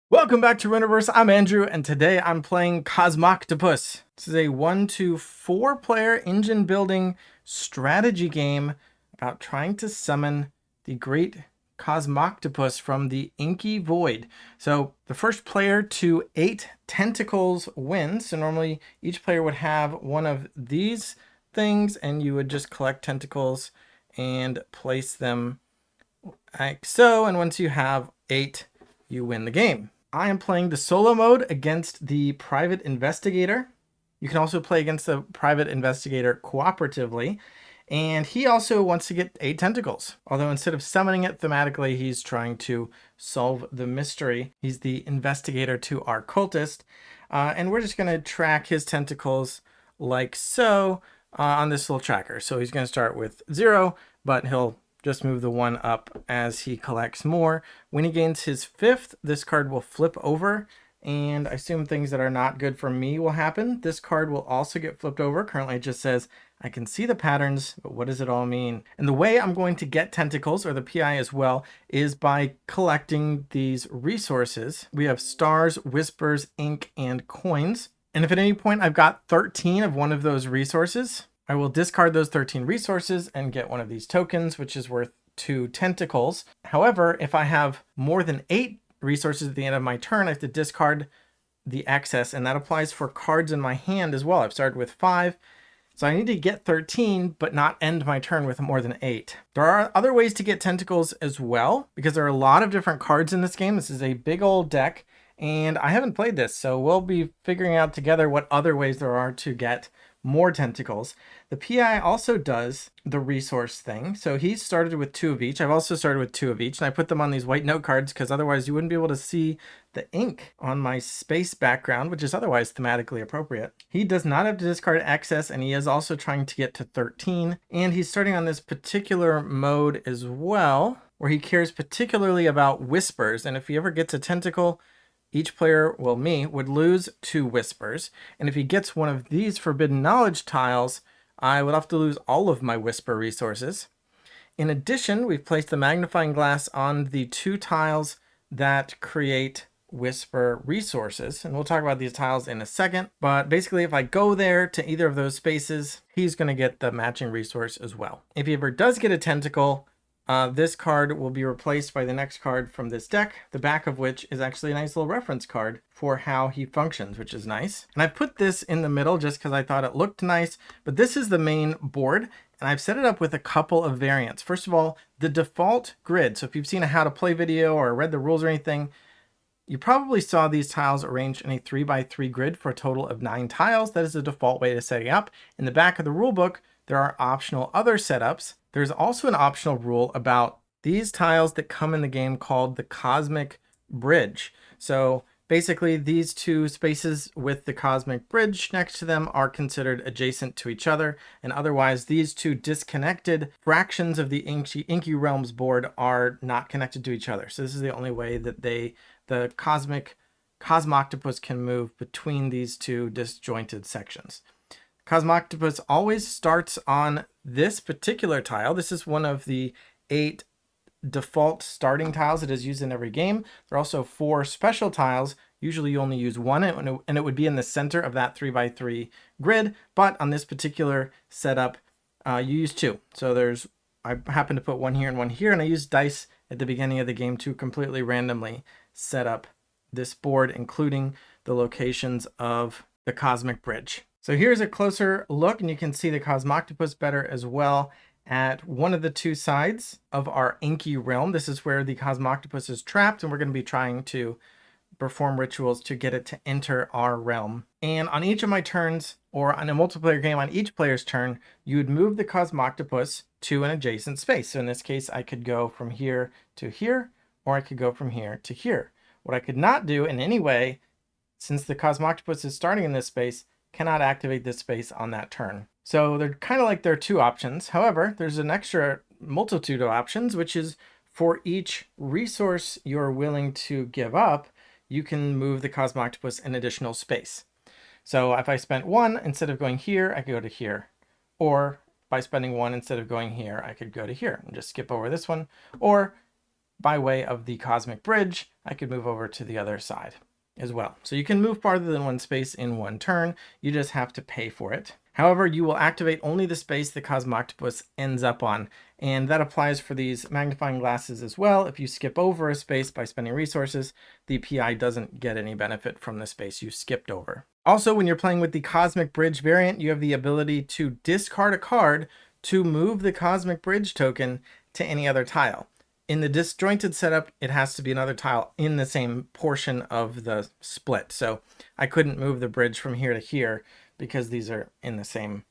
Welcome back to Renderverse. I'm Andrew, and today I'm playing Cosmoctopus. This is a 1 to 4 player engine building strategy game about trying to summon the Great Cosmoctopus from the Inky Void. So the first player to 8 tentacles wins. So normally each player would have one of these things, and you would just collect tentacles and place them like so. And once you have 8, you win the game. I am playing the solo mode against the private investigator. You can also play against the private investigator cooperatively. And he also wants to get 8 tentacles. Although instead of summoning it thematically, he's trying to solve the mystery. He's the investigator to our cultist. And we're just going to track his tentacles like so on this little tracker. So he's going to start with 0, but he'll just move the 1 up as he collects more. When he gains his 5th, this card will flip over, and I assume things that are not good for me will happen. This card will also get flipped over. Currently it just says, I can see the patterns, but what does it all mean? And the way I'm going to get tentacles, or the PI as well, is by collecting these resources. We have stars, whispers, ink, and coins. And if at any point I've got 13 of one of those resources, I will discard those 13 resources and get one of these tokens, which is worth 2 tentacles. However, if I have more than 8 resources at the end of my turn, I have to discard the excess, and that applies for cards in my hand as well. I've started with 5, so I need to get 13, but not end my turn with more than 8. There are other ways to get tentacles as well, because there are a lot of different cards in this game. This is a big old deck, and I haven't played this, so we'll be figuring out together what other ways there are to get more tentacles. The PI also does the resource thing. So he started with 2 of each. I've also started with 2 of each, and I put them on these white note cards because otherwise you wouldn't be able to see the ink on my space background, which is otherwise thematically appropriate. He does not have to discard excess, and he is also trying to get to 13. And he's starting on this particular mode as well, where he cares particularly about whispers. And if he ever gets a tentacle, each player, well, me, would lose 2 whispers. And if he gets one of these forbidden knowledge tiles, I would have to lose all of my whisper resources. In addition, we've placed the magnifying glass on the 2 tiles that create whisper resources. And we'll talk about these tiles in a second. But basically, if I go there to either of those spaces, he's going to get the matching resource as well. If he ever does get a tentacle, this card will be replaced by the next card from this deck, the back of which is actually a nice little reference card for how he functions, which is nice. And I've put this in the middle just because I thought it looked nice, but this is the main board, and I've set it up with a couple of variants. First of all, the default grid. So if you've seen a how to play video or read the rules or anything, you probably saw these tiles arranged in a 3x3 grid for a total of 9 tiles. That is the default way to set it up. In the back of the rule book, there are optional other setups. There's also an optional rule about these tiles that come in the game called the Cosmic Bridge. So basically these 2 spaces with the Cosmic Bridge next to them are considered adjacent to each other, and otherwise these 2 disconnected fractions of the Inky Realms board are not connected to each other. So this is the only way that the Cosmoctopus can move between these 2 disjointed sections. Cosmoctopus always starts on this particular tile. This is one of the 8 default starting tiles that is used in every game. There are also 4 special tiles. Usually you only use 1, and it would be in the center of that 3x3 grid. But on this particular setup, you use 2. So I happen to put 1 here and 1 here, and I use dice at the beginning of the game to completely randomly set up this board, including the locations of the Cosmic Bridge. So here's a closer look, and you can see the Cosmoctopus better as well at one of the 2 sides of our Inky Realm. This is where the Cosmoctopus is trapped, and we're going to be trying to perform rituals to get it to enter our realm. And on each of my turns, or on a multiplayer game on each player's turn, you would move the Cosmoctopus to an adjacent space. So in this case, I could go from here to here, or I could go from here to here. What I could not do in any way, since the Cosmoctopus is starting in this space, cannot activate this space on that turn. So they're kind of like there are 2 options. However, there's an extra multitude of options, which is for each resource you're willing to give up, you can move the Cosmoctopus an additional space. So if I spent 1, instead of going here, I could go to here. Or by spending 1, instead of going here, I could go to here and just skip over this one. Or by way of the Cosmic Bridge, I could move over to the other side as well. So you can move farther than one space in one turn. You just have to pay for it. However, you will activate only the space the Cosmoctopus ends up on, and that applies for these magnifying glasses as well. If you skip over a space by spending resources, the PI doesn't get any benefit from the space you skipped over. Also, when you're playing with the Cosmic Bridge variant, you have the ability to discard a card to move the Cosmic Bridge token to any other tile. In the disjointed setup, it has to be another tile in the same portion of the split. So I couldn't move the bridge from here to here because these are in the same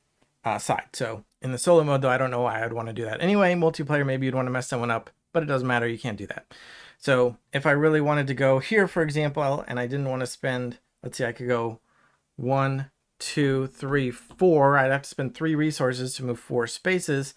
side. So in the solo mode, though, I don't know why I'd want to do that. Anyway, multiplayer, maybe you'd want to mess someone up, but it doesn't matter. You can't do that. So if I really wanted to go here, for example, and I didn't want to spend, let's see, I could go 1, 2, 3, 4. I'd have to spend 3 resources to move 4 spaces.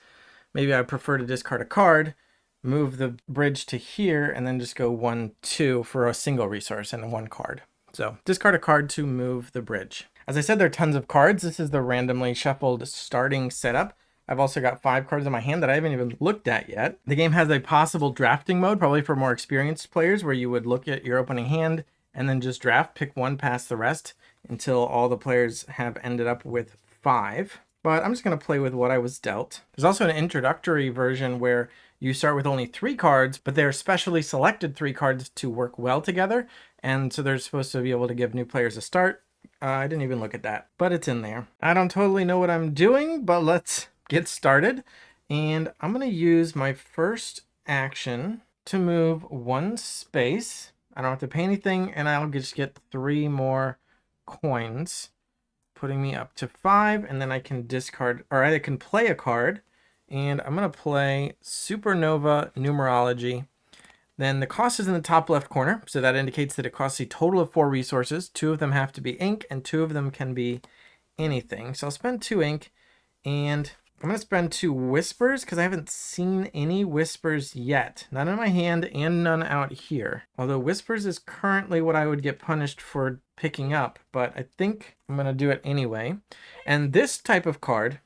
Maybe I prefer to discard a card, move the bridge to here, and then just go 1, 2 for a single resource and 1 card. So discard a card to move the bridge. As I said, there are tons of cards. This is the randomly shuffled starting setup. I've also got 5 cards in my hand that I haven't even looked at yet. The game has a possible drafting mode, probably for more experienced players, where you would look at your opening hand and then just draft, pick one past the rest until all the players have ended up with 5. But I'm just going to play with what I was dealt. There's also an introductory version where you start with only 3 cards, but they're specially selected 3 cards to work well together. And so they're supposed to be able to give new players a start. I didn't even look at that, but it's in there. I don't totally know what I'm doing, but let's get started. And I'm going to use my first action to move 1 space. I don't have to pay anything, and I'll just get 3 more coins, putting me up to 5, and then I can discard, or I can play a card, and I'm going to play Supernova Numerology. Then the cost is in the top left corner, so that indicates that it costs a total of 4 resources. 2 of them have to be ink, and 2 of them can be anything. So I'll spend 2 ink, and I'm going to spend 2 whispers because I haven't seen any whispers yet. None in my hand and none out here. Although whispers is currently what I would get punished for picking up, but I think I'm going to do it anyway. And this type of card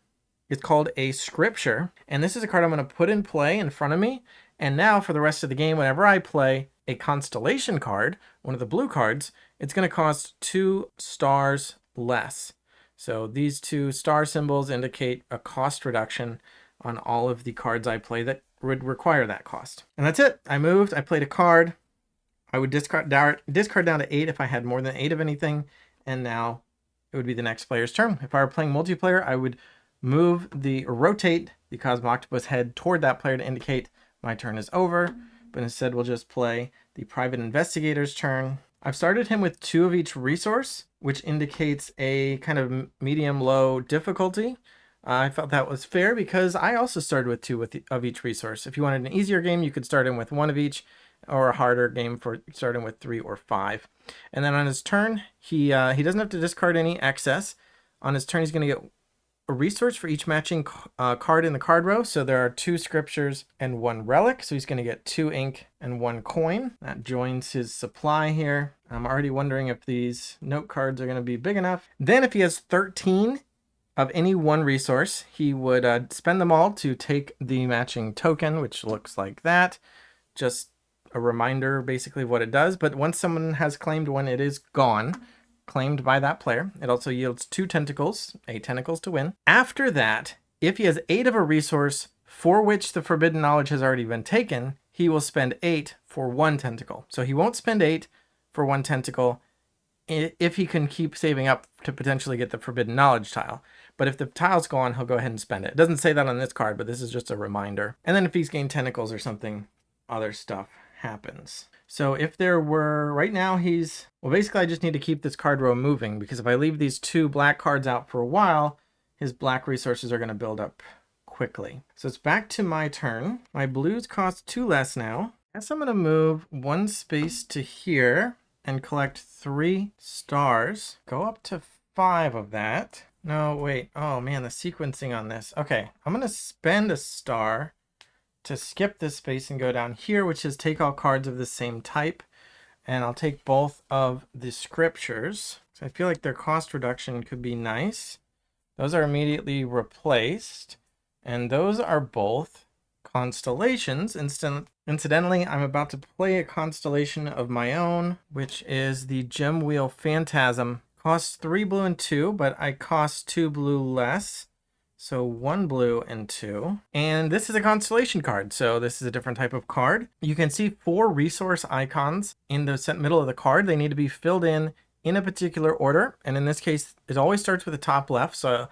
is called a scripture, and this is a card I'm going to put in play in front of me. And now for the rest of the game, whenever I play a constellation card, one of the blue cards, it's going to cost 2 stars less. So these 2 star symbols indicate a cost reduction on all of the cards I play that would require that cost. And that's it. I moved, I played a card. I would discard down to 8 if I had more than 8 of anything. And now it would be the next player's turn. If I were playing multiplayer, I would rotate the Cosmoctopus head toward that player to indicate my turn is over, but instead we'll just play the private investigator's turn. I've started him with 2 of each resource, which indicates a kind of medium-low difficulty. I felt that was fair because I also started with 2 of each resource. If you wanted an easier game, you could start him with 1 of each, or a harder game for starting with 3 or 5. And then on his turn, he doesn't have to discard any excess. On his turn, he's going to get a resource for each matching card in the card row. So there are 2 scriptures and 1 relic. So he's going to get 2 ink and 1 coin. That joins his supply here. I'm already wondering if these note cards are going to be big enough. Then if he has 13 of any one resource, he would spend them all to take the matching token, which looks like that. Just a reminder basically of what it does. But once someone has claimed one, it is gone. Claimed by that player. It also yields 2 tentacles, 8 tentacles to win. After that, if he has 8 of a resource for which the forbidden knowledge has already been taken, he will spend 8 for 1 tentacle. So he won't spend 8 for 1 tentacle if he can keep saving up to potentially get the forbidden knowledge tile. But if the tile's gone, he'll go ahead and spend it. It doesn't say that on this card, but this is just a reminder. And then if he's gained tentacles or something, other stuff happens. So if there were, right now well, basically I just need to keep this card row moving, because if I leave these 2 black cards out for a while, his black resources are going to build up quickly. So it's back to my turn. My blues cost 2 less now. I guess I'm going to move 1 space to here and collect 3 stars. Go up to 5 of that. No, wait. Oh man, the sequencing on this. Okay, I'm going to spend a star to skip this space and go down here, which is take all cards of the same type. And I'll take both of the scriptures. So I feel like their cost reduction could be nice. Those are immediately replaced. And those are both constellations. Incidentally, I'm about to play a constellation of my own, which is the Gem Wheel Phantasm. Costs 3 blue and 2, but I cost 2 blue less. So 1 blue and 2. And this is a constellation card, so this is a different type of card. You can see 4 resource icons in the middle of the card. They need to be filled in a particular order. And in this case, it always starts with the top left. So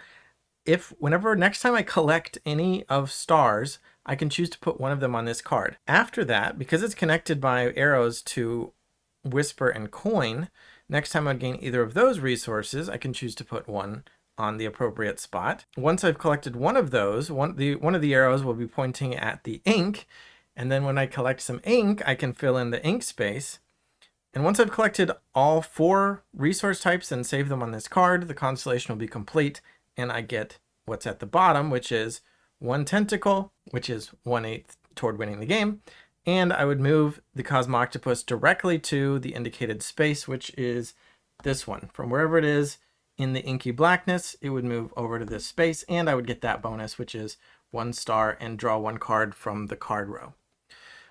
whenever next time I collect any of stars, I can choose to put one of them on this card. After that, because it's connected by arrows to Whisper and Coin, next time I gain either of those resources, I can choose to put one on the appropriate spot. Once I've collected one of those, one of the arrows will be pointing at the ink, and then when I collect some ink, I can fill in the ink space. And once I've collected all 4 resource types and save them on this card, the constellation will be complete, and I get what's at the bottom, which is 1 tentacle, which is 1/8 toward winning the game. And I would move the Cosmoctopus directly to the indicated space, which is this one. From wherever it is in the inky blackness, it would move over to this space, and I would get that bonus, which is 1 star, and draw 1 card from the card row.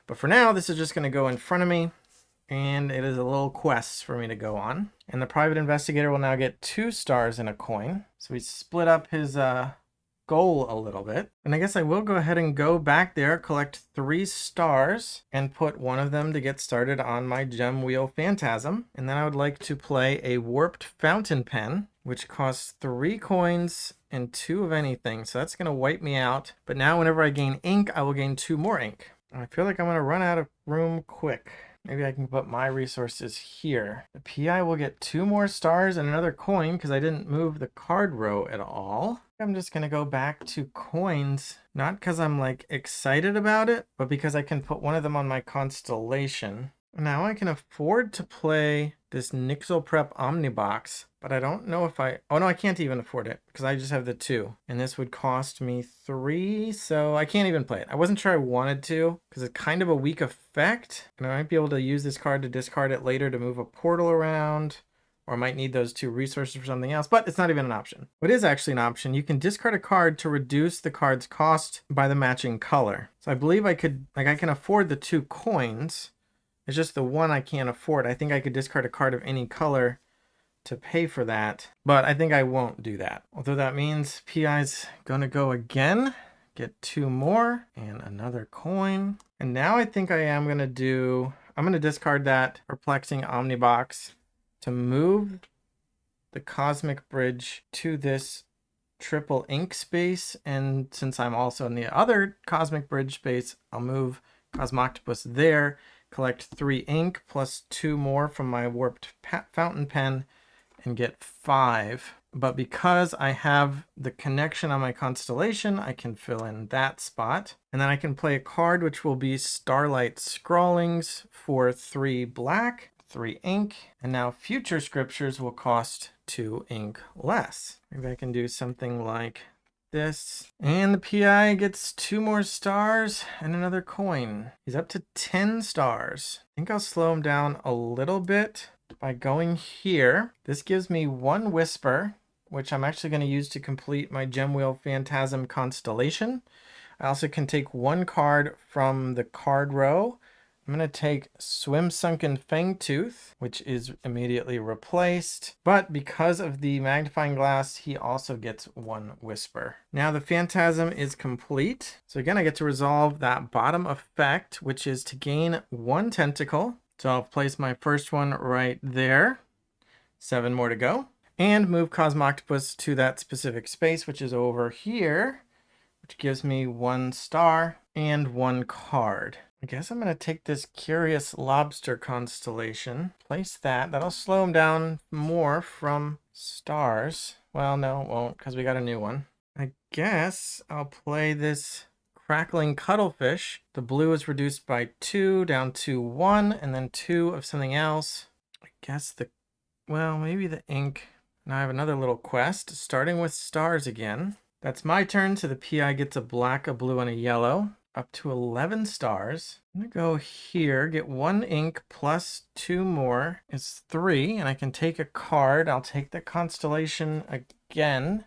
But for now, this is just going to go in front of me, and it is a little quest for me to go on. And the private investigator will now get 2 stars and a coin. So we split up his goal a little bit. And I guess I will go ahead and go back there, collect 3 stars, and put one of them to get started on my Gem Wheel Phantasm. And then I would like to play a Warped Fountain Pen, which costs 3 coins and 2 of anything. So that's going to wipe me out. But now whenever I gain ink, I will gain 2 more ink. I feel like I'm going to run out of room quick. Maybe I can put my resources here. The PI will get 2 more stars and another coin because I didn't move the card row at all. I'm just going to go back to coins, not because I'm like excited about it, but because I can put one of them on my constellation. Now I can afford to play this Nixel Prep Omnibox, but I don't know if oh no, I can't even afford it because I just have the 2. And this would cost me 3, so I can't even play it. I wasn't sure I wanted to because it's kind of a weak effect. And I might be able to use this card to discard it later to move a portal around, or I might need those 2 resources for something else, but it's not even an option. What is actually an option, you can discard a card to reduce the card's cost by the matching color. So I believe I can afford the 2 coins. It's just the one I can't afford. I think I could discard a card of any color to pay for that, but I think I won't do that. Although that means PI's gonna go again, get 2 more and another coin. And now I think I'm gonna discard that Perplexing Omnibox to move the Cosmic Bridge to this triple ink space. And since I'm also in the other Cosmic Bridge space, I'll move Cosmoctopus there, collect 3 ink plus 2 more from my Warped Fountain Pen, and get 5. But because I have the connection on my constellation, I can fill in that spot. And then I can play a card which will be Starlight Scrawlings for 3 black, 3 ink. And now future scriptures will cost 2 ink less. Maybe I can do something like this. And the PI gets 2 more stars and another coin. He's up to 10 stars. I think I'll slow him down a little bit by going here. This gives me 1 Whisper, which I'm actually going to use to complete my Gem Wheel Phantasm constellation. I also can take 1 card from the card row. I'm going to take Swim Sunken Fangtooth, which is immediately replaced. But because of the magnifying glass, he also gets 1 Whisper. Now the Phantasm is complete. So again, I get to resolve that bottom effect, which is to gain 1 tentacle. So I'll place my first one right there. 7 more to go. And move Cosmoctopus to that specific space, which is over here, which gives me 1 star and 1 card. I guess I'm going to take this Curious Lobster constellation, place that. That'll slow him down more from stars. Well, no, it won't, because we got a new one. I guess I'll play this Crackling Cuttlefish. The blue is reduced by 2 down to 1, and then 2 of something else. I guess maybe the ink. Now I have another little quest, starting with stars again. That's my turn, so the PI gets a black, a blue, and a yellow. Up to 11 stars. I'm gonna go here, get 1 ink plus 2 more is 3, and I can take a card. I'll take the constellation again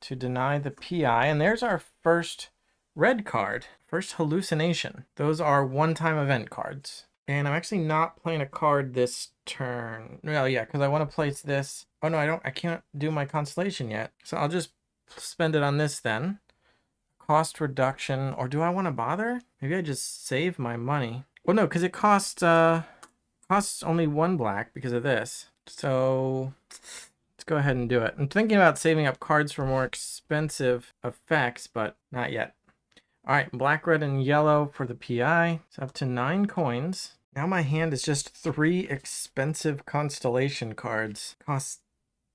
to deny the PI, and there's our first red card. First hallucination. Those are one-time event cards. And I'm actually not playing a card this turn. Well, yeah, because I want to place this. Oh no, I can't do my constellation yet. So I'll just spend it on this then. Cost reduction, or do I want to bother? Maybe I just save my money. Well, no, because it costs only 1 black because of this. So let's go ahead and do it. I'm thinking about saving up cards for more expensive effects, but not yet. All right, black, red, and yellow for the PI. It's up to 9 coins. Now my hand is just 3 expensive constellation cards. Costs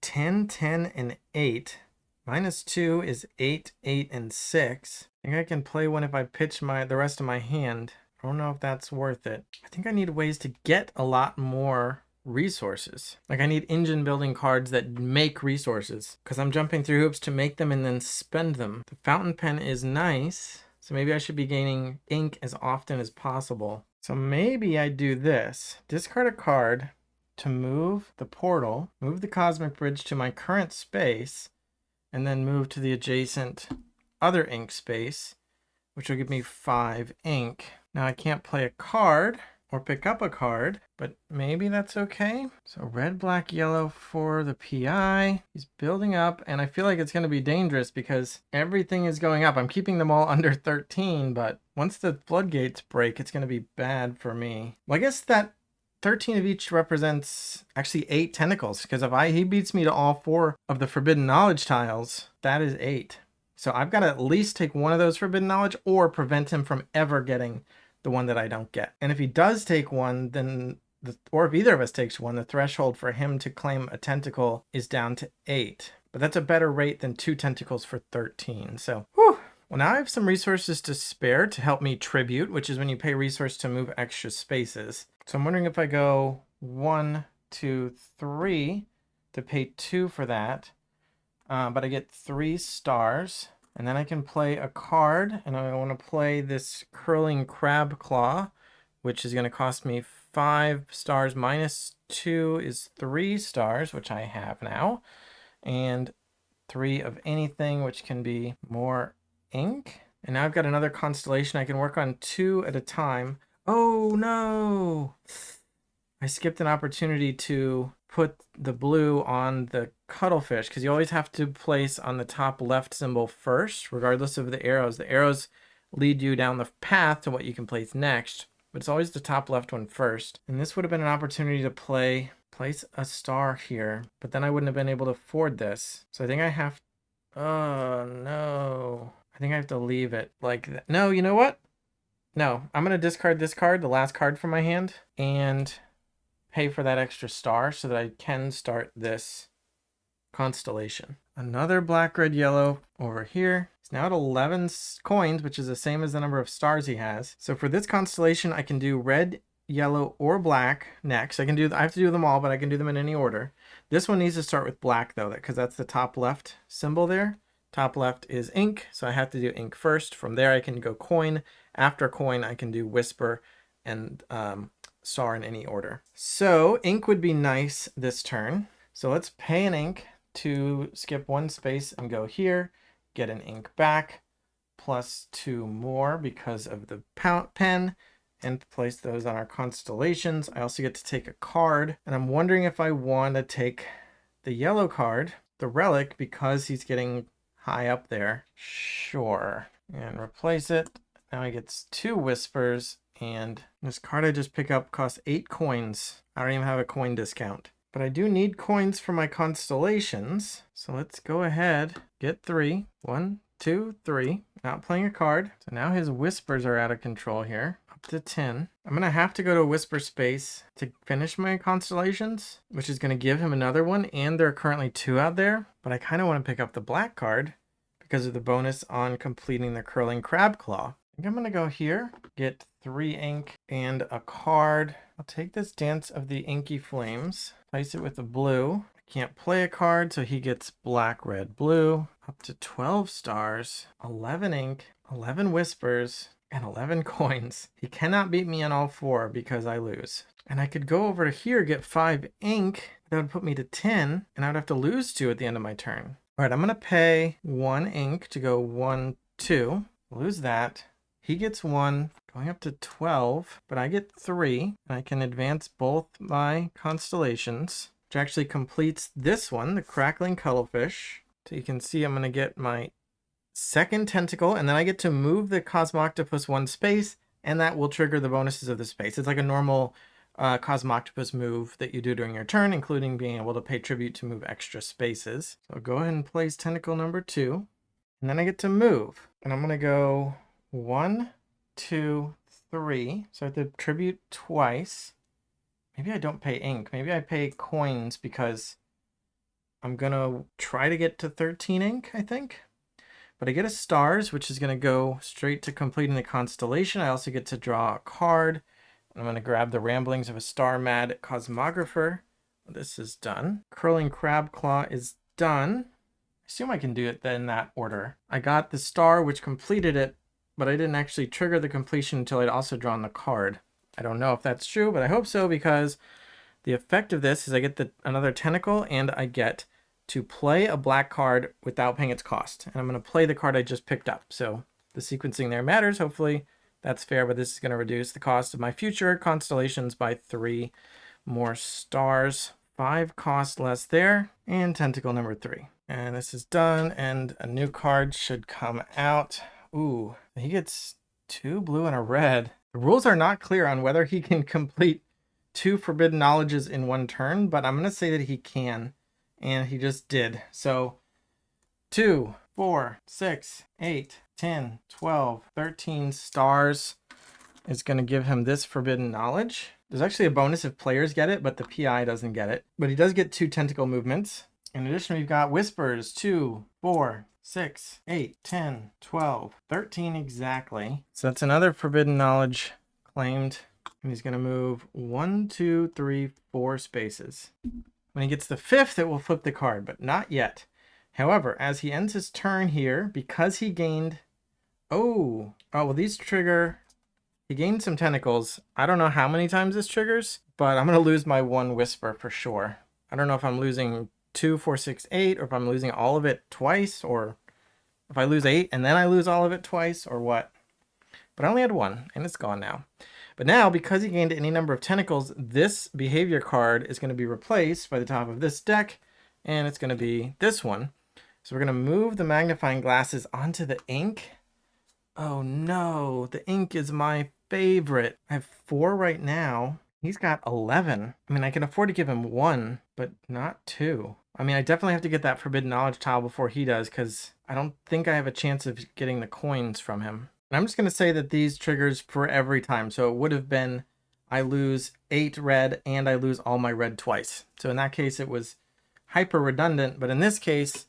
10, 10, and 8. -2 is 8, 8, and 6. I think I can play one if I pitch the rest of my hand. I don't know if that's worth it. I think I need ways to get a lot more resources. Like I need engine building cards that make resources because I'm jumping through hoops to make them and then spend them. The fountain pen is nice, so maybe I should be gaining ink as often as possible. So maybe I do this. Discard a card to move the portal, move the cosmic bridge to my current space, and then move to the adjacent other ink space, which will give me 5 ink. Now I can't play a card or pick up a card, but maybe that's okay. So red, black, yellow for the PI. He's building up, and I feel like it's going to be dangerous because everything is going up. I'm keeping them all under 13, but once the floodgates break, it's going to be bad for me. Well, I guess that 13 of each represents actually 8 tentacles, because if he beats me to all 4 of the forbidden knowledge tiles, that is 8. So I've got to at least take one of those forbidden knowledge or prevent him from ever getting the one that I don't get. And if he does take one, then or if either of us takes one, the threshold for him to claim a tentacle is down to 8. But that's a better rate than 2 tentacles for 13. So, whew. Well, now I have some resources to spare to help me tribute, which is when you pay resource to move extra spaces. So I'm wondering if I go 1, 2, 3 to pay 2 for that. But I get 3 stars. And then I can play a card, and I want to play this curling crab claw, which is going to cost me 5 stars. -2 is 3 stars, which I have now. And 3 of anything, which can be more ink. And now I've got another constellation. I can work on 2 at a time. Oh no! I skipped an opportunity to put the blue on the cuttlefish, because you always have to place on the top left symbol first, regardless of the arrows. The arrows lead you down the path to what you can place next, but it's always the top left one first. And this would have been an opportunity to place a star here, but then I wouldn't have been able to afford this. So I think I have, oh no. I think I have to leave it like that. No, you know what? No, I'm going to discard this card, the last card from my hand, and pay for that extra star so that I can start this constellation. Another black, red, yellow over here. It's now at 11 coins, which is the same as the number of stars he has. So for this constellation, I can do red, yellow, or black next. I have to do them all, but I can do them in any order. This one needs to start with black though, because that's the top left symbol there. Top left is ink, so I have to do ink first. From there, I can go coin. After coin, I can do whisper and star in any order. So ink would be nice this turn. So let's pay an ink to skip 1 space and go here, get an ink back, plus 2 more because of the pen, and place those on our constellations. I also get to take a card, and I'm wondering if I want to take the yellow card, the relic, because he's getting high up there. Sure. And replace it. Now he gets 2 whispers, and this card I just pick up costs 8 coins. I don't even have a coin discount. But I do need coins for my constellations. So let's go ahead, get 3. 1, 2, 3. Not playing a card. So now his whispers are out of control here. Up to 10. I'm going to have to go to a whisper space to finish my constellations, which is going to give him another one. And there are currently 2 out there. But I kind of want to pick up the black card because of the bonus on completing the curling crab claw. I think I'm going to go here, get 3 ink and a card. I'll take this Dance of the Inky Flames, place it with the blue. I can't play a card, so he gets black, red, blue. Up to 12 stars, 11 ink, 11 whispers, and 11 coins. He cannot beat me on all 4 because I lose. And I could go over here, get 5 ink. That would put me to 10, and I would have to lose 2 at the end of my turn. All right, I'm going to pay 1 ink to go 1, 2. Lose that. He gets 1, going up to 12, but I get 3, and I can advance both my constellations, which actually completes this one, the crackling cuttlefish. So you can see I'm going to get my second tentacle, and then I get to move the Cosmoctopus 1 space, and that will trigger the bonuses of the space. It's like a normal Cosmoctopus move that you do during your turn, including being able to pay tribute to move extra spaces. So I'll go ahead and place tentacle number 2, and then I get to move. And I'm going to go 1, 2, 3. So I have to tribute twice. Maybe I don't pay ink. Maybe I pay coins because I'm going to try to get to 13 ink, I think. But I get a stars, which is going to go straight to completing the constellation. I also get to draw a card. I'm going to grab the ramblings of a star-mad cosmographer. This is done. Curling crab claw is done. I assume I can do it in that order. I got the star, which completed it, but I didn't actually trigger the completion until I'd also drawn the card. I don't know if that's true, but I hope so, because the effect of this is I get another tentacle, and I get to play a black card without paying its cost. And I'm going to play the card I just picked up. So the sequencing there matters. Hopefully that's fair, but this is going to reduce the cost of my future constellations by 3 more stars. 5 cost less there, and tentacle number 3. And this is done, and a new card should come out. Ooh, he gets 2 blue and a red. The rules are not clear on whether he can complete 2 forbidden knowledges in 1 turn, but I'm going to say that he can, and he just did. So 2, 4, 6, 8, 10, 12, 13 stars is going to give him this forbidden knowledge. There's actually a bonus if players get it, but the PI doesn't get it. But he does get 2 tentacle movements. In addition, we've got whispers, 2, 4, 6, 8, 10, 12, 13 exactly. So that's another forbidden knowledge claimed. And he's going to move 1, 2, 3, 4 spaces. When he gets the 5th, it will flip the card, but not yet. However, as he ends his turn here, because he gained... Oh, well, these trigger... He gained some tentacles. I don't know how many times this triggers, but I'm going to lose my 1 whisper for sure. I don't know if I'm losing 2, 4, 6, 8, or if I'm losing all of it twice, or if I lose 8 and then I lose all of it twice, or what. But I only had 1, and it's gone now. But now, because he gained any number of tentacles, this behavior card is going to be replaced by the top of this deck, and it's going to be this one. So we're going to move the magnifying glasses onto the ink. Oh no, the ink is my favorite. I have 4 right now. He's got 11. I mean, I can afford to give him 1, but not 2. I mean, I definitely have to get that forbidden knowledge tile before he does, because I don't think I have a chance of getting the coins from him. And I'm just going to say that these triggers for every time. So it would have been I lose 8 red and I lose all my red twice. So in that case, it was hyper redundant. But in this case,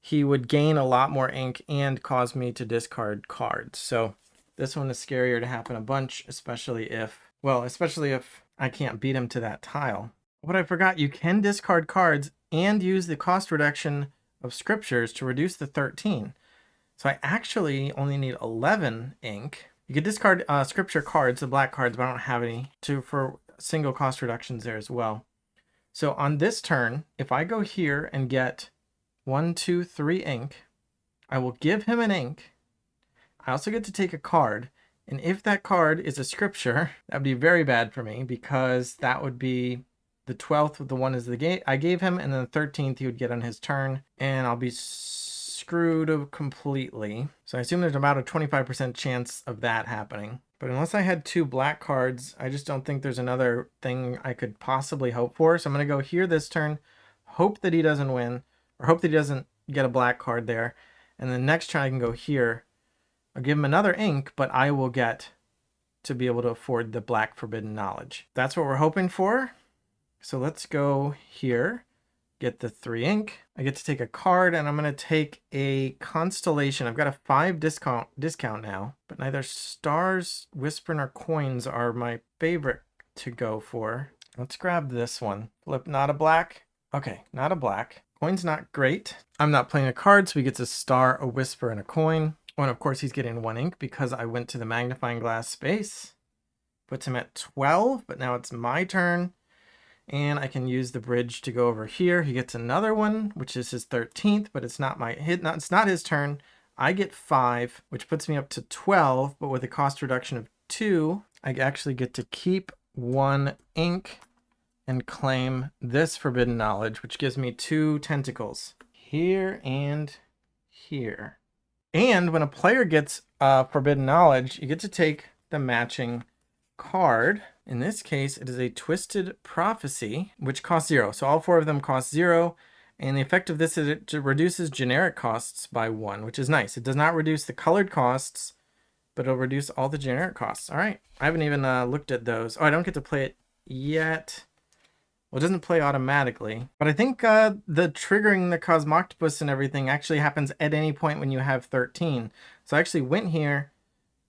he would gain a lot more ink and cause me to discard cards. So this one is scarier to happen a bunch, especially if I can't beat him to that tile. What I forgot, you can discard cards and use the cost reduction of scriptures to reduce the 13. So I actually only need 11 ink. You could discard scripture cards, the black cards, but I don't have any for single cost reductions there as well. So on this turn, if I go here and get 1, 2, 3 ink, I will give him an ink. I also get to take a card. And if that card is a scripture, that would be very bad for me, because that would be the 12th, the one is I gave him, and then the 13th he would get on his turn, and I'll be screwed completely. So I assume there's about a 25% chance of that happening. But unless I had 2 black cards, I just don't think there's another thing I could possibly hope for. So I'm going to go here this turn, hope that he doesn't win, or hope that he doesn't get a black card there. And then next turn I can go here. I'll give him another ink, but I will get to be able to afford the black forbidden knowledge. That's what we're hoping for. So let's go here, get the 3 ink. I get to take a card, and I'm going to take a constellation. I've got a 5 discount now, but neither stars, whisper, nor coins are my favorite to go for. Let's grab this one. Flip, not a black. Okay, not a black. Coin's not great. I'm not playing a card, so he gets a star, a whisper, and a coin. Oh, and of course he's getting 1 ink because I went to the magnifying glass space. Puts him at 12, but now it's my turn. And I can use the bridge to go over here. He gets another one, which is his 13th, but it's not his turn. I get 5, which puts me up to 12, but with a cost reduction of 2, I actually get to keep 1 ink and claim this forbidden knowledge, which gives me 2 tentacles here and here. And when a player gets forbidden knowledge, you get to take the matching card. In this case, it is a Twisted Prophecy, which costs 0. So all 4 of them cost 0. And the effect of this is it reduces generic costs by 1, which is nice. It does not reduce the colored costs, but it'll reduce all the generic costs. All right. I haven't even looked at those. Oh, I don't get to play it yet. Well, it doesn't play automatically. But I think the triggering the Cosmoctopus and everything actually happens at any point when you have 13. So I actually went here,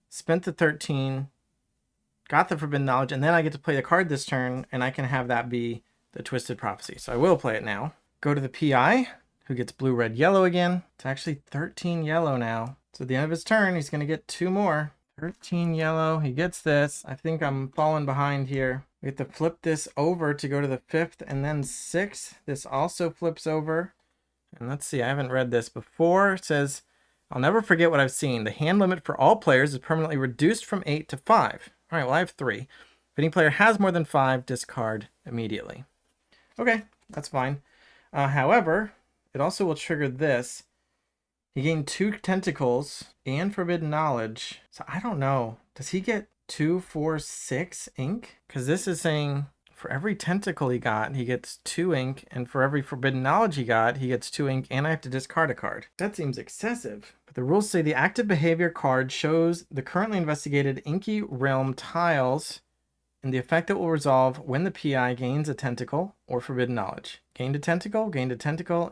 spent the 13, got the Forbidden Knowledge, and then I get to play the card this turn, and I can have that be the Twisted Prophecy. So I will play it now. Go to the PI, who gets blue, red, yellow again. It's actually 13 yellow now. So at the end of his turn, he's going to get 2 more. 13 yellow, he gets this. I think I'm falling behind here. We have to flip this over to go to the 5th and then 6th. This also flips over. And let's see, I haven't read this before. It says, I'll never forget what I've seen. The hand limit for all players is permanently reduced from 8 to 5. All right, well, I have 3. If any player has more than 5, discard immediately. Okay, that's fine. However, it also will trigger this. He gained 2 tentacles and Forbidden Knowledge. So I don't know. Does he get 2, 4, 6 ink? Because this is saying for every tentacle he got, he gets 2 ink. And for every Forbidden Knowledge he got, he gets 2 ink. And I have to discard a card. That seems excessive. But the rules say the active behavior card shows the currently investigated Inky Realm tiles and the effect it will resolve when the PI gains a tentacle or Forbidden Knowledge. Gained a tentacle,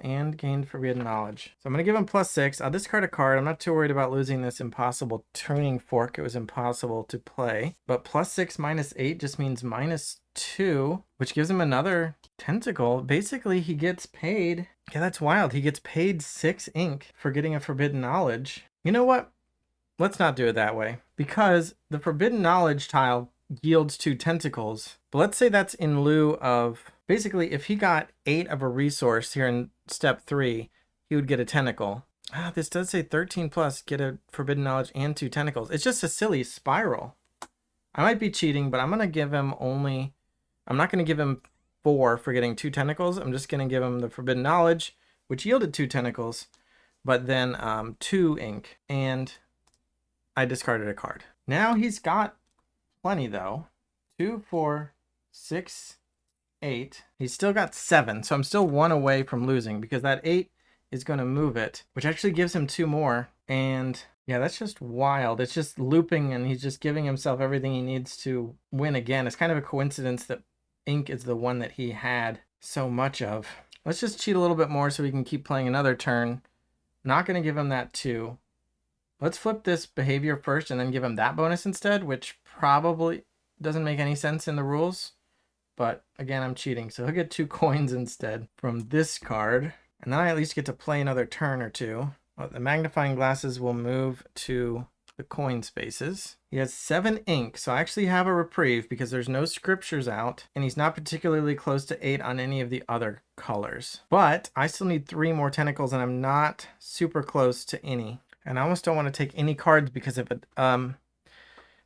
and gained Forbidden Knowledge. So I'm going to give him +6. I'll discard a card. I'm not too worried about losing this impossible tuning fork. It was impossible to play. But +6 -8 just means -2, which gives him another tentacle. Basically, he gets paid. Yeah, that's wild. He gets paid 6 ink for getting a Forbidden Knowledge. You know what? Let's not do it that way. Because the Forbidden Knowledge tile yields 2 tentacles. But let's say that's in lieu of, basically, if he got 8 of a resource here in step 3, he would get a tentacle. This does say 13 plus, get a Forbidden Knowledge and 2 tentacles. It's just a silly spiral. I might be cheating, but I'm going to give him only, I'm not going to give him 4 for getting 2 tentacles. I'm just going to give him the Forbidden Knowledge, which yielded 2 tentacles, but then 2 ink, and I discarded a card. Now he's got plenty though. 2, 4, 6, 8. He's still got 7, so I'm still 1 away from losing because that 8 is going to move it, which actually gives him 2 more. And yeah, that's just wild. It's just looping and he's just giving himself everything he needs to win again. It's kind of a coincidence that ink is the one that he had so much of. Let's just cheat a little bit more so we can keep playing another turn. Not going to give him that 2. Let's flip this behavior first and then give him that bonus instead, which probably doesn't make any sense in the rules. But again, I'm cheating. So he'll get 2 coins instead from this card. And then I at least get to play another turn or 2. Well, the magnifying glasses will move to the coin spaces. He has 7 ink, so I actually have a reprieve because there's no scriptures out. And he's not particularly close to 8 on any of the other colors. But I still need 3 more tentacles and I'm not super close to any. And I almost don't want to take any cards because if a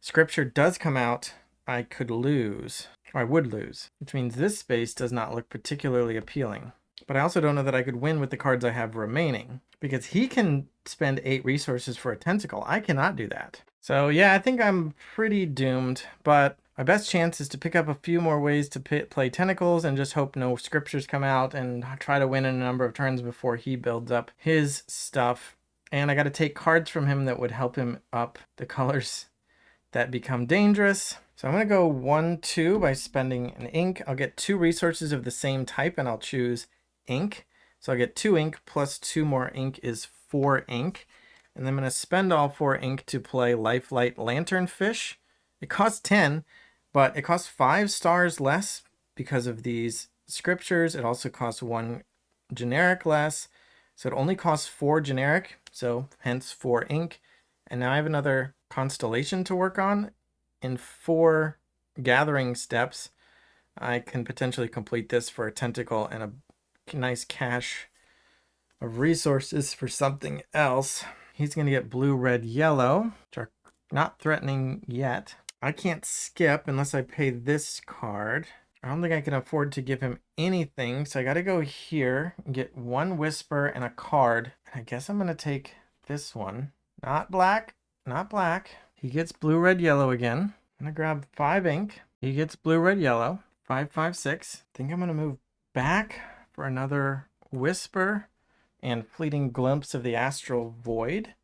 scripture does come out, I could lose, or I would lose, which means this space does not look particularly appealing. But I also don't know that I could win with the cards I have remaining because he can spend 8 resources for a tentacle. I cannot do that. So yeah, I think I'm pretty doomed, but my best chance is to pick up a few more ways to play tentacles and just hope no scriptures come out and try to win in a number of turns before he builds up his stuff. And I got to take cards from him that would help him up the colors that become dangerous. So I'm going to go 1, 2 by spending an ink. I'll get 2 resources of the same type and I'll choose ink. So I'll get 2 ink plus 2 more ink is 4 ink. And then I'm going to spend all 4 ink to play Lifelight Lanternfish. It costs 10, but it costs 5 stars less because of these scriptures. It also costs 1 generic less. So it only costs 4 generic, so hence 4 ink. And now I have another constellation to work on. In 4 gathering steps, I can potentially complete this for a tentacle and a nice cache of resources for something else. He's going to get blue, red, yellow, which are not threatening yet. I can't skip unless I pay this card. I don't think I can afford to give him anything, so I got to go here and get one whisper and a card. I guess I'm going to take this one. Not black, not black. He gets blue, red, yellow again. I'm going to grab 5 ink. He gets blue, red, yellow. 5, 5, 6. I think I'm going to move back for another whisper and fleeting glimpse of the astral void,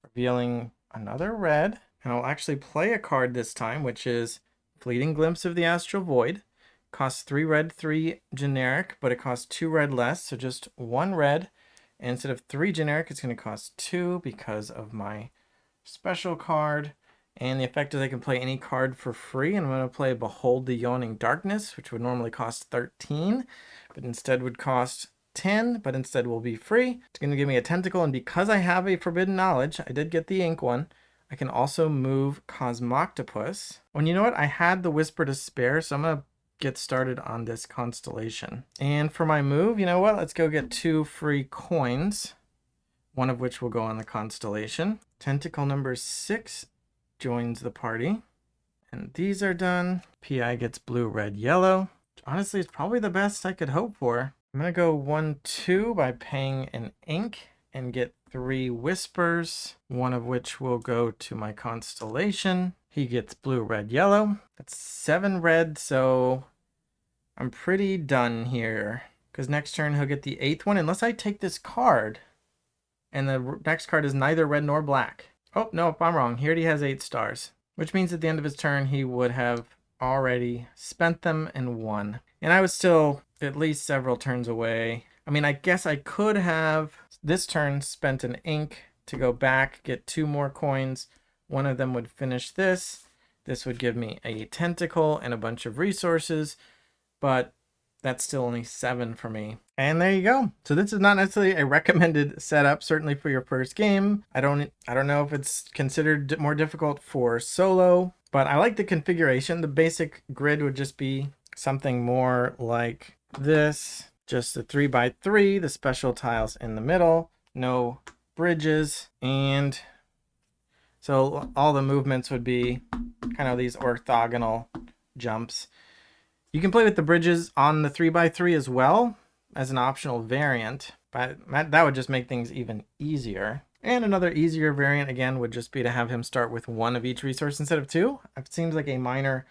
revealing another red. And I'll actually play a card this time, which is fleeting glimpse of the astral void. Costs 3 red, 3 generic, but it costs 2 red less, so just 1 red. And instead of 3 generic, it's going to cost 2 because of my special card. And the effect is I can play any card for free. And I'm going to play Behold the Yawning Darkness, which would normally cost 13, but instead would cost 10, but instead will be free. It's going to give me a tentacle, and because I have a Forbidden Knowledge, I did get the ink one, I can also move Cosmoctopus. Well, you know what? I had the Whisper to spare, so I'm going to get started on this constellation. And for my move, you know what? Let's go get 2 free coins, one of which will go on the constellation. Tentacle number 6 joins the party. And these are done. PI gets blue, red, yellow. Honestly, it's probably the best I could hope for. I'm going to go 1, 2 by paying an ink and get 3 whispers, one of which will go to my constellation. He gets blue, red, yellow. That's 7 red, so I'm pretty done here. Because next turn he'll get the 8th one, unless I take this card. And the next card is neither red nor black. Oh, no, I'm wrong. He already has 8 stars. Which means at the end of his turn, he would have already spent them and won. And I was still at least several turns away. I mean, I guess I could have this turn spent an ink to go back, get 2 more coins. One of them would finish this. This would give me a tentacle and a bunch of resources, but that's still only 7 for me. And there you go. So this is not necessarily a recommended setup, certainly for your first game. I don't know if it's considered more difficult for solo, but I like the configuration. The basic grid would just be something more like this, just the 3x3, the special tiles in the middle, no bridges, and so all the movements would be kind of these orthogonal jumps. You can play with the bridges on the 3x3 as well as an optional variant, but that would just make things even easier. And another easier variant, again, would just be to have him start with 1 of each resource instead of 2. It seems like a minor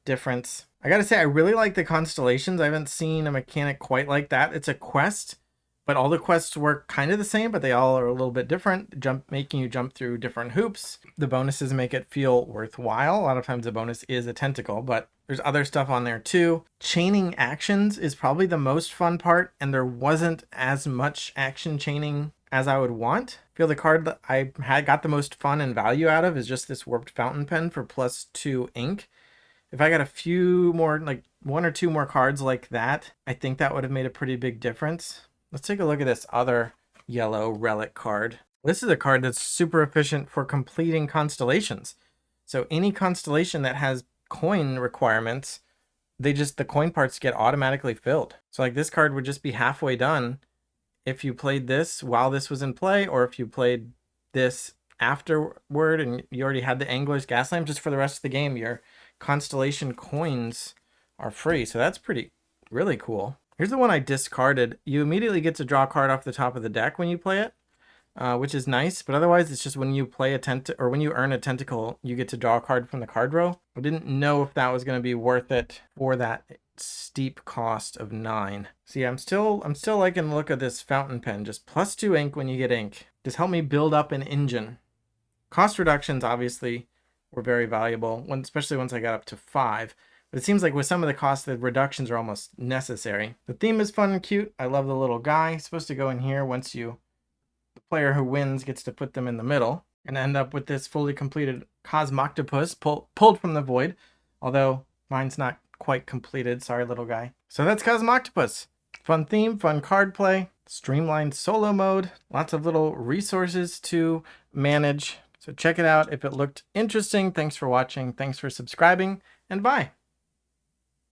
difference. I gotta say, I really like the constellations. I haven't seen a mechanic quite like that. It's a quest, but all the quests work kind of the same, but they all are a little bit different, making you jump through different hoops. The bonuses make it feel worthwhile. A lot of times the bonus is a tentacle, but there's other stuff on there too. Chaining actions is probably the most fun part, and there wasn't as much action chaining as I would want. I feel the card that I got the most fun and value out of is just this Warped Fountain Pen for +2 ink. If I got a few more, like 1 or 2 more cards like that, I think that would have made a pretty big difference. Let's take a look at this other yellow relic card. This is a card that's super efficient for completing constellations. So any constellation that has coin requirements, the coin parts get automatically filled. So like this card would just be halfway done if you played this while this was in play, or if you played this afterward and you already had the Angler's Gaslamp. Just for the rest of the game, your constellation coins are free. So that's really cool. Here's the one I discarded. You immediately get to draw a card off the top of the deck when you play it, which is nice. But otherwise, it's just when you play when you earn a tentacle, you get to draw a card from the card row. I didn't know if that was going to be worth it for that steep cost of 9. See, I'm still liking the look of this fountain pen. Just +2 ink when you get ink. Just help me build up an engine. Cost reductions obviously were very valuable, especially once I got up to 5. But it seems like with some of the costs, the reductions are almost necessary. The theme is fun and cute. I love the little guy. He's supposed to go in here once the player who wins gets to put them in the middle and end up with this fully completed Cosmoctopus pulled from the void. Although mine's not quite completed. Sorry, little guy. So that's Cosmoctopus. Fun theme, fun card play, streamlined solo mode, lots of little resources to manage. So check it out if it looked interesting. Thanks for watching. Thanks for subscribing, and bye.